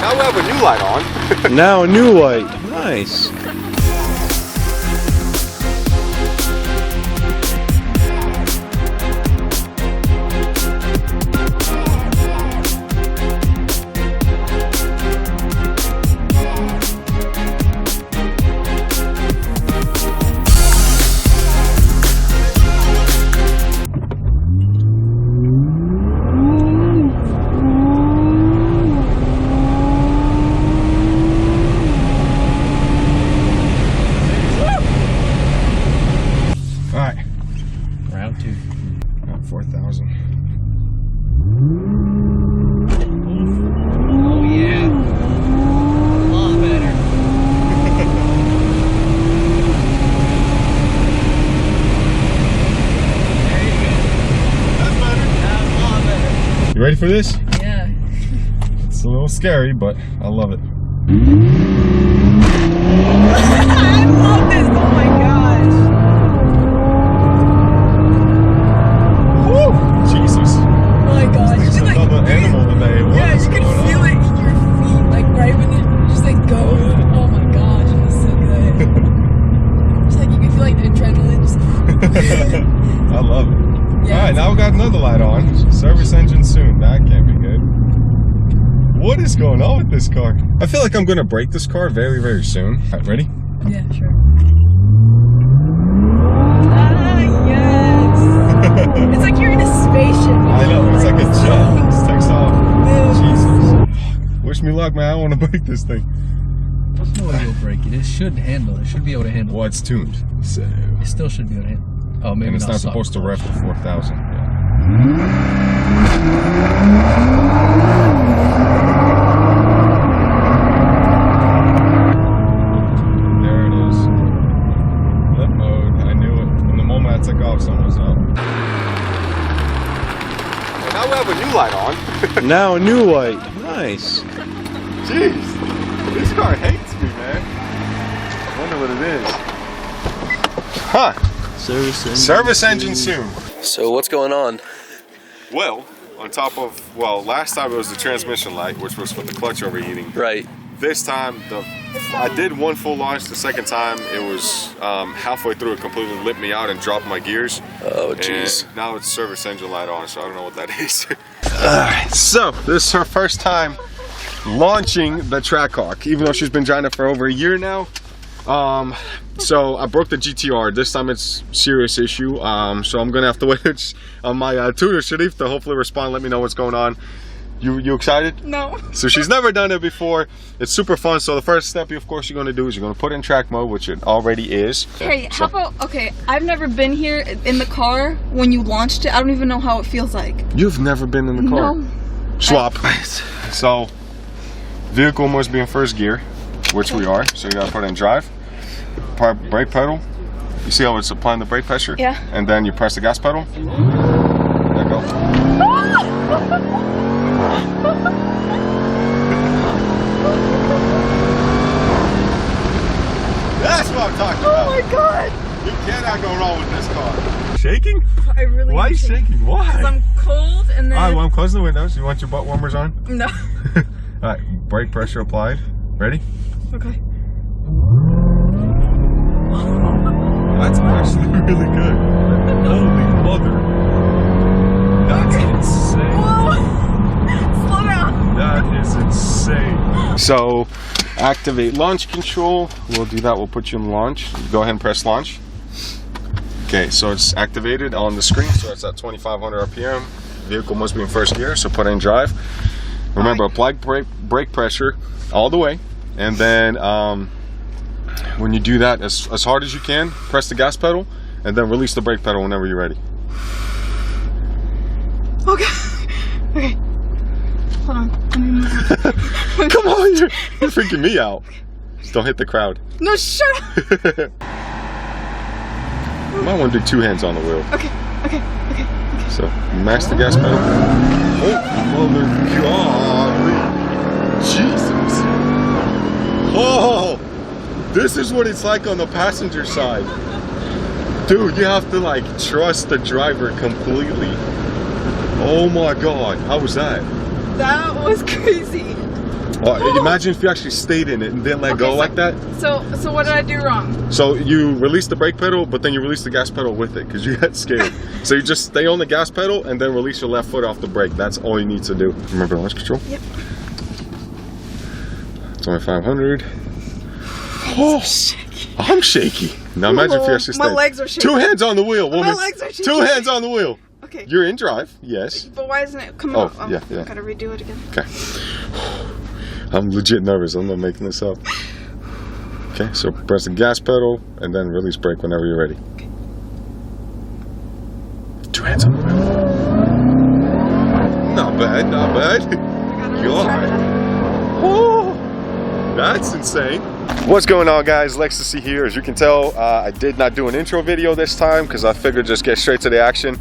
Now we have a new light on. Now a new light. Nice. Round 2. About 4,000. Oh yeah. A lot better. There you go. That's better. That's a lot better. You ready for this? Yeah. It's a little scary, but I love it. I love this. Oh my gosh. Woo! Jesus. Oh my gosh. It's another animal today. What Yeah, is you can going feel on? it in your feet, like right when you just like go. Oh my gosh, it was so good. Just like you can feel like the adrenaline just. I love it. Yeah. Alright, now we got another light on. Service engine soon. That can't be good. What is going on with this car? I feel like I'm gonna break this car very, very soon. Alright, ready? Yeah, sure. Ah, yes. It's like you're in a spaceship. I know, it's like a jet. It just takes off. Jesus. Wish me luck, man. I don't want to break this thing. There's no way you'll break it. It should handle. It should be able to handle. Well, it's tuned. So. It still should be able to handle. Oh, maybe And it's not supposed to rev to 4,000. Yeah. There it is. Lit mode. I knew it. From the moment I took off, sun was up. And now we have a new light on. Now a new light. Nice. Jeez. This car hates me, man. I wonder what it is. Huh. Service engine soon. So what's going on? Well, on top of, well, last time it was the transmission light, which was for the clutch overheating. Right. This time, I did one full launch. The second time, it was halfway through, it completely lit me out and dropped my gears. Oh, jeez. And now it's service engine light on, so I don't know what that is. Alright, so this is her first time launching the Trackhawk, even though she's been driving it for over a year now. So I broke the GTR. This time it's serious issue. So I'm gonna have to wait on my tutor Sharif to hopefully respond and let me know what's going on. You excited? No. So she's never done it before. It's super fun. So the first step, of course, you're gonna do is you're gonna put it in track mode, which it already is. Hey, how about, okay, I've never been here in the car when you launched it. I don't even know how it feels like. You've never been in the car? No. Swap. So vehicle must be in first gear, which we are. So you gotta put it in drive. Brake pedal. You see how it's applying the brake pressure? Yeah. And then you press the gas pedal. There you go. That's what I'm talking about. Oh my god! You cannot go wrong with this car. Shaking? I really Why are you shaking? Why? Because I'm cold and then... Alright, well, I'm closing the windows. You want your butt warmers on? No. Alright, brake pressure applied. Ready? Okay. That's actually really good. Holy mother. That's insane. Whoa! Slow down. That is insane. So, activate launch control. We'll do that. We'll put you in launch. Go ahead and press launch. Okay, so it's activated on the screen. So it's at 2,500 RPM. Vehicle must be in first gear, so put it in drive. Remember, apply brake pressure all the way. And then when you do that, as hard as you can, press the gas pedal, and then release the brake pedal whenever you're ready. Okay. Okay. Hold on. Come on, you're freaking me out. Just don't hit the crowd. No, shut up. You might want to do two hands on the wheel. Okay. Okay. Okay. Okay. So, max the gas pedal. Oh, mother God. Jesus. Oh, this is what it's like on the passenger side. Dude, you have to like trust the driver completely. Oh my God, how was that? That was crazy. Oh, imagine if you actually stayed in it and didn't let go like that. So what did I do wrong? So you release the brake pedal, but then you release the gas pedal with it because you got scared. So you just stay on the gas pedal and then release your left foot off the brake. That's all you need to do. Remember launch control? Yep. 2500. Oh, I'm shaky. Now imagine if you actually stayed. My legs are shaking. 2 hands on the wheel, woman. My legs are shaking. 2 hands on the wheel. Okay. You're in drive, yes. But why isn't it coming Oh, up? yeah. Gotta redo it again. Okay. I'm legit nervous. I'm not making this up. Okay, so press the gas pedal and then release brake whenever you're ready. Okay. 2 hands on the wheel. Not bad, not bad. You alright? Oh, that's insane. What's going on, guys? Lextasy here. As you can tell, I did not do an intro video this time because I figured just get straight to the action.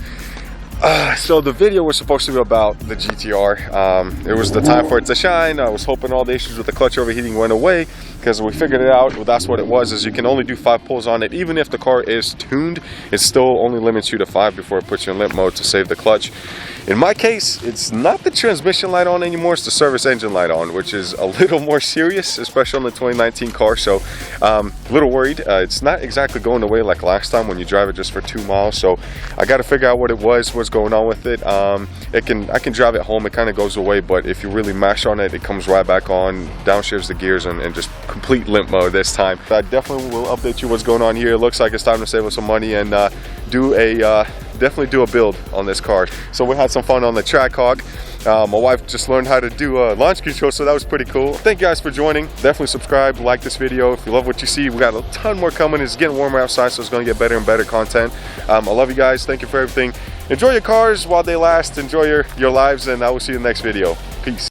So the video was supposed to be about the GTR. It was the time for it to shine. I was hoping all the issues with the clutch overheating went away because we figured it out. Well, that's what it was, is you can only do 5 pulls on it. Even if the car is tuned, it still only limits you to 5 before it puts you in limp mode to save the clutch. In my case, it's not the transmission light on anymore, it's the service engine light on, which is a little more serious, especially on the 2019 car. So a little worried. It's not exactly going away like last time when you drive it just for 2 miles. So I got to figure out what it was, what's going on with it. I can drive it home, it kind of goes away, but if you really mash on it, it comes right back on, downshifts the gears, and just complete limp mode this time. I definitely will update you what's going on here. It looks like it's time to save us some money and definitely do a build on this car. So we had some fun on the Trackhawk. My wife just learned how to do launch control, so that was pretty cool. Thank you guys for joining. Definitely subscribe, like this video if you love what you see. We got a ton more coming. It's getting warmer outside, so it's going to get better and better content. I love you guys. Thank you for everything. Enjoy your cars while they last. Enjoy your lives, and I will see you in the next video. Peace.